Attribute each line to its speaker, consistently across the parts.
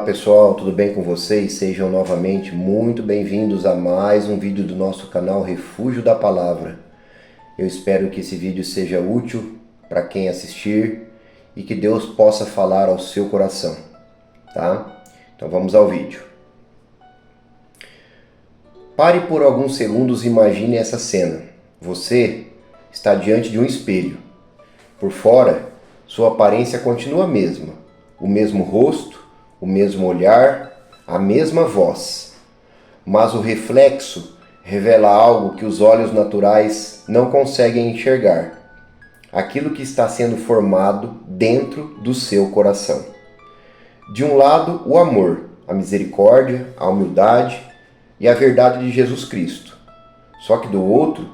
Speaker 1: pessoal, tudo bem com vocês? Sejam novamente muito bem-vindos a mais um vídeo do nosso canal Refúgio da Palavra. Eu espero que esse vídeo seja útil para quem assistir e que Deus possa falar ao seu coração, tá? Então vamos ao vídeo. Pare por alguns segundos e imagine essa cena. Você está diante de um espelho. Por fora, sua aparência continua a mesma, o mesmo rosto, o mesmo olhar, a mesma voz. Mas o reflexo revela algo que os olhos naturais não conseguem enxergar. Aquilo que está sendo formado dentro do seu coração. De um lado, o amor, a misericórdia, a humildade e a verdade de Jesus Cristo. Só que do outro,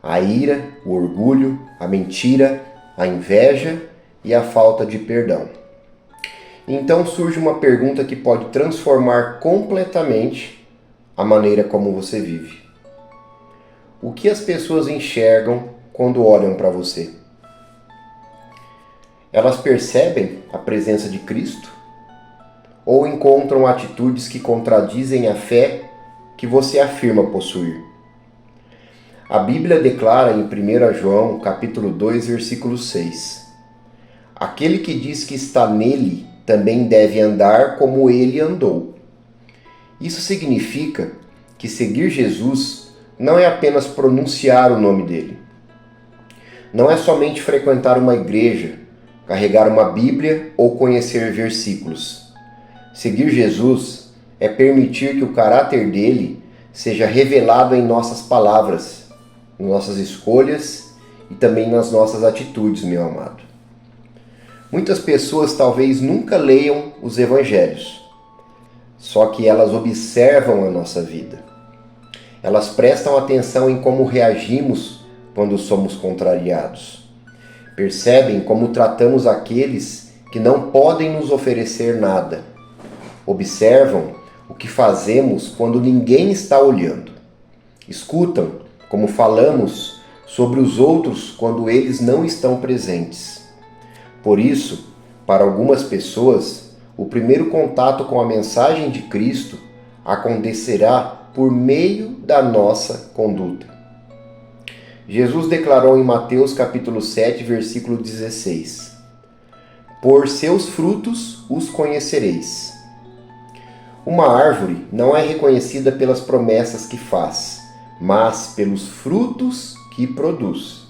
Speaker 1: a ira, o orgulho, a mentira, a inveja e a falta de perdão. Então surge uma pergunta que pode transformar completamente a maneira como você vive. O que as pessoas enxergam quando olham para você? Elas percebem a presença de Cristo? Ou encontram atitudes que contradizem a fé que você afirma possuir? A Bíblia declara em 1 João, capítulo 2, versículo 6: Aquele que diz que está nele também deve andar como ele andou. Isso significa que seguir Jesus não é apenas pronunciar o nome dele. Não é somente frequentar uma igreja, carregar uma Bíblia ou conhecer versículos. Seguir Jesus é permitir que o caráter dele seja revelado em nossas palavras, em nossas escolhas e também nas nossas atitudes, meu amado. Muitas pessoas talvez nunca leiam os evangelhos, só que elas observam a nossa vida. Elas prestam atenção em como reagimos quando somos contrariados. Percebem como tratamos aqueles que não podem nos oferecer nada. Observam o que fazemos quando ninguém está olhando. Escutam como falamos sobre os outros quando eles não estão presentes. Por isso, para algumas pessoas, o primeiro contato com a mensagem de Cristo acontecerá por meio da nossa conduta. Jesus declarou em Mateus capítulo 7, versículo 16: Por seus frutos os conhecereis. Uma árvore não é reconhecida pelas promessas que faz, mas pelos frutos que produz.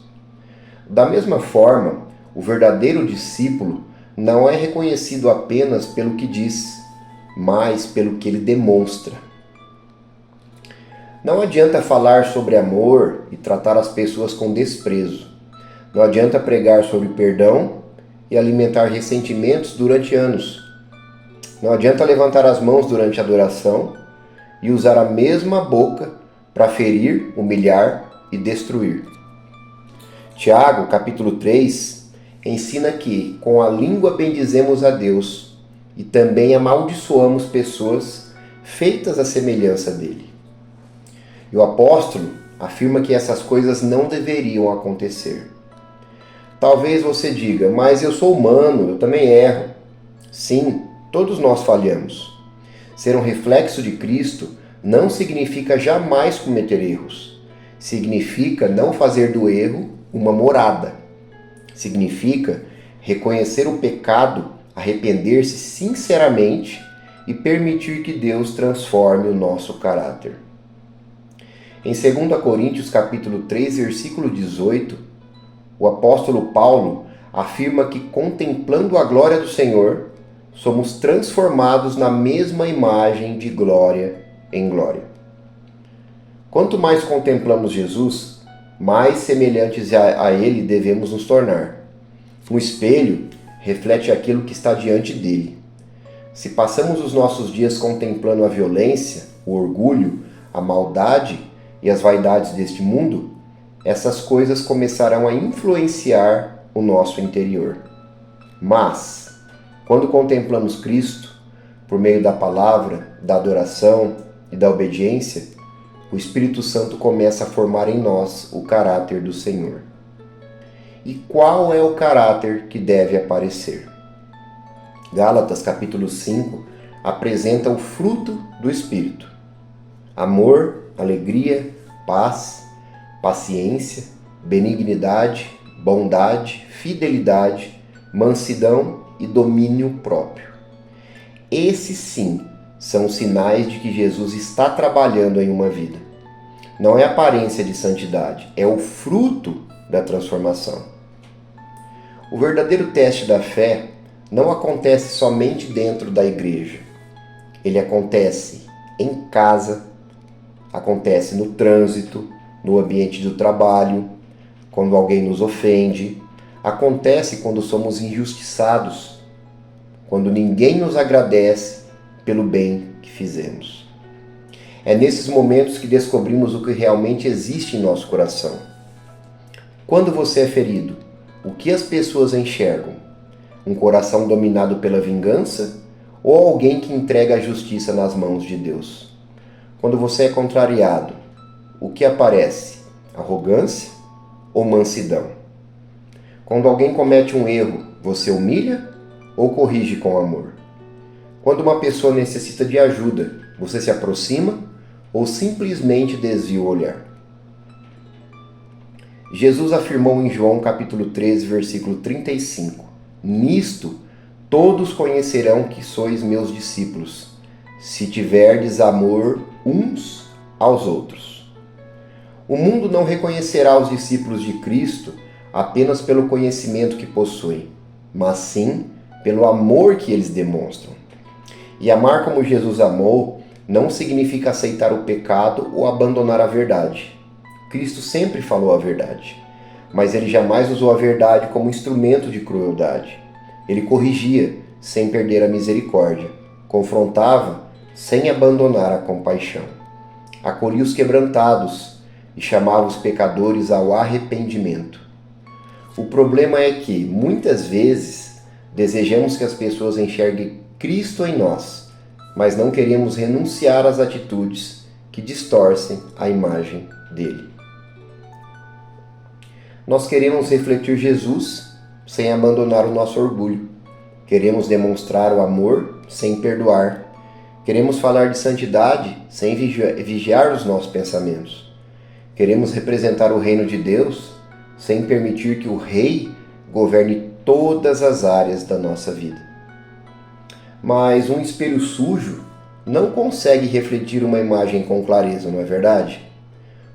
Speaker 1: Da mesma forma, o verdadeiro discípulo não é reconhecido apenas pelo que diz, mas pelo que ele demonstra. Não adianta falar sobre amor e tratar as pessoas com desprezo. Não adianta pregar sobre perdão e alimentar ressentimentos durante anos. Não adianta levantar as mãos durante a adoração e usar a mesma boca para ferir, humilhar e destruir. Tiago, capítulo 3, ensina que com a língua bendizemos a Deus e também amaldiçoamos pessoas feitas à semelhança dele. E o apóstolo afirma que essas coisas não deveriam acontecer. Talvez você diga, mas eu sou humano, eu também erro. Sim, todos nós falhamos. Ser um reflexo de Cristo não significa jamais cometer erros. Significa não fazer do erro uma morada. Significa reconhecer o pecado, arrepender-se sinceramente e permitir que Deus transforme o nosso caráter. Em 2 Coríntios capítulo 3, versículo 18, o apóstolo Paulo afirma que contemplando a glória do Senhor, somos transformados na mesma imagem de glória em glória. Quanto mais contemplamos Jesus, mais semelhantes a Ele devemos nos tornar. Um espelho reflete aquilo que está diante dele. Se passamos os nossos dias contemplando a violência, o orgulho, a maldade e as vaidades deste mundo, essas coisas começarão a influenciar o nosso interior. Mas, quando contemplamos Cristo, por meio da palavra, da adoração e da obediência, o Espírito Santo começa a formar em nós o caráter do Senhor. E qual é o caráter que deve aparecer? Gálatas capítulo 5 apresenta o fruto do Espírito: amor, alegria, paz, paciência, benignidade, bondade, fidelidade, mansidão e domínio próprio. Esses sim são sinais de que Jesus está trabalhando em uma vida. Não é aparência de santidade, é o fruto da transformação. O verdadeiro teste da fé não acontece somente dentro da igreja. Ele acontece em casa, acontece no trânsito, no ambiente do trabalho, quando alguém nos ofende, acontece quando somos injustiçados, quando ninguém nos agradece pelo bem que fizemos. É nesses momentos que descobrimos o que realmente existe em nosso coração. Quando você é ferido, o que as pessoas enxergam? Um coração dominado pela vingança ou alguém que entrega a justiça nas mãos de Deus? Quando você é contrariado, o que aparece? Arrogância ou mansidão? Quando alguém comete um erro, você humilha ou corrige com amor? Quando uma pessoa necessita de ajuda, você se aproxima ou simplesmente desvia o olhar? Jesus afirmou em João capítulo 13, versículo 35: Nisto todos conhecerão que sois meus discípulos, se tiverdes amor uns aos outros. O mundo não reconhecerá os discípulos de Cristo apenas pelo conhecimento que possuem, mas sim pelo amor que eles demonstram. E amar como Jesus amou não significa aceitar o pecado ou abandonar a verdade. Cristo sempre falou a verdade, mas ele jamais usou a verdade como instrumento de crueldade. Ele corrigia sem perder a misericórdia, confrontava sem abandonar a compaixão, acolhia os quebrantados e chamava os pecadores ao arrependimento. O problema é que, muitas vezes, desejamos que as pessoas enxerguem Cristo em nós, mas não queremos renunciar às atitudes que distorcem a imagem dele. Nós queremos refletir Jesus sem abandonar o nosso orgulho. Queremos demonstrar o amor sem perdoar. Queremos falar de santidade sem vigiar os nossos pensamentos. Queremos representar o reino de Deus sem permitir que o Rei governe todas as áreas da nossa vida. Mas um espelho sujo não consegue refletir uma imagem com clareza, não é verdade?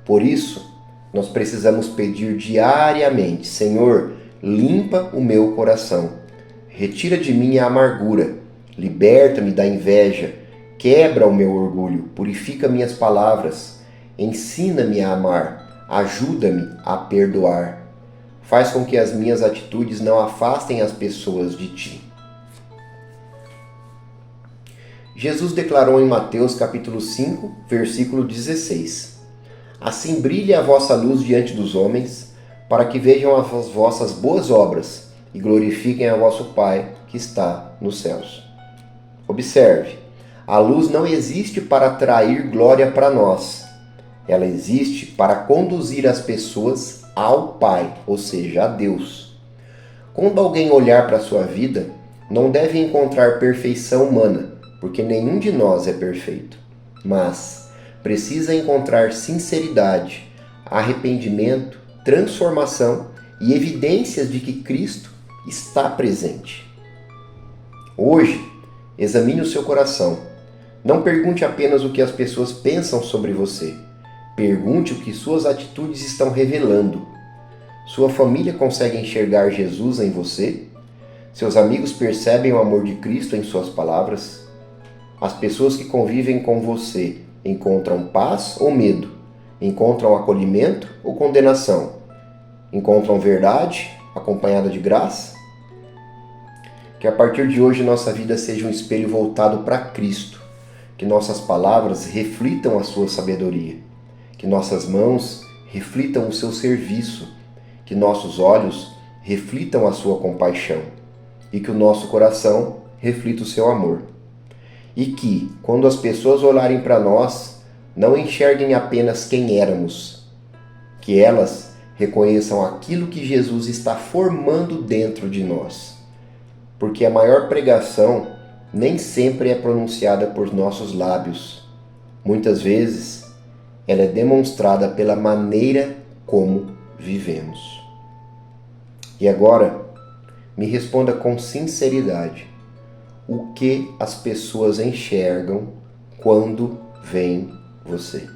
Speaker 1: Por isso, nós precisamos pedir diariamente: Senhor, limpa o meu coração, retira de mim a amargura, liberta-me da inveja, quebra o meu orgulho, purifica minhas palavras, ensina-me a amar, ajuda-me a perdoar. Faz com que as minhas atitudes não afastem as pessoas de ti. Jesus declarou em Mateus capítulo 5, versículo 16: Assim brilhe a vossa luz diante dos homens, para que vejam as vossas boas obras e glorifiquem a vosso Pai que está nos céus. Observe, a luz não existe para atrair glória para nós. Ela existe para conduzir as pessoas ao Pai, ou seja, a Deus. Quando alguém olhar para a sua vida, não deve encontrar perfeição humana, porque nenhum de nós é perfeito. Mas precisa encontrar sinceridade, arrependimento, transformação e evidências de que Cristo está presente. Hoje, examine o seu coração. Não pergunte apenas o que as pessoas pensam sobre você. Pergunte o que suas atitudes estão revelando. Sua família consegue enxergar Jesus em você? Seus amigos percebem o amor de Cristo em suas palavras? As pessoas que convivem com você encontram paz ou medo? Encontram acolhimento ou condenação? Encontram verdade acompanhada de graça? Que a partir de hoje nossa vida seja um espelho voltado para Cristo. Que nossas palavras reflitam a sua sabedoria. Que nossas mãos reflitam o seu serviço. Que nossos olhos reflitam a sua compaixão. E que o nosso coração reflita o seu amor. E que, quando as pessoas olharem para nós, não enxerguem apenas quem éramos. Que elas reconheçam aquilo que Jesus está formando dentro de nós. Porque a maior pregação nem sempre é pronunciada por nossos lábios. Muitas vezes, ela é demonstrada pela maneira como vivemos. E agora, me responda com sinceridade: o que as pessoas enxergam quando veem você?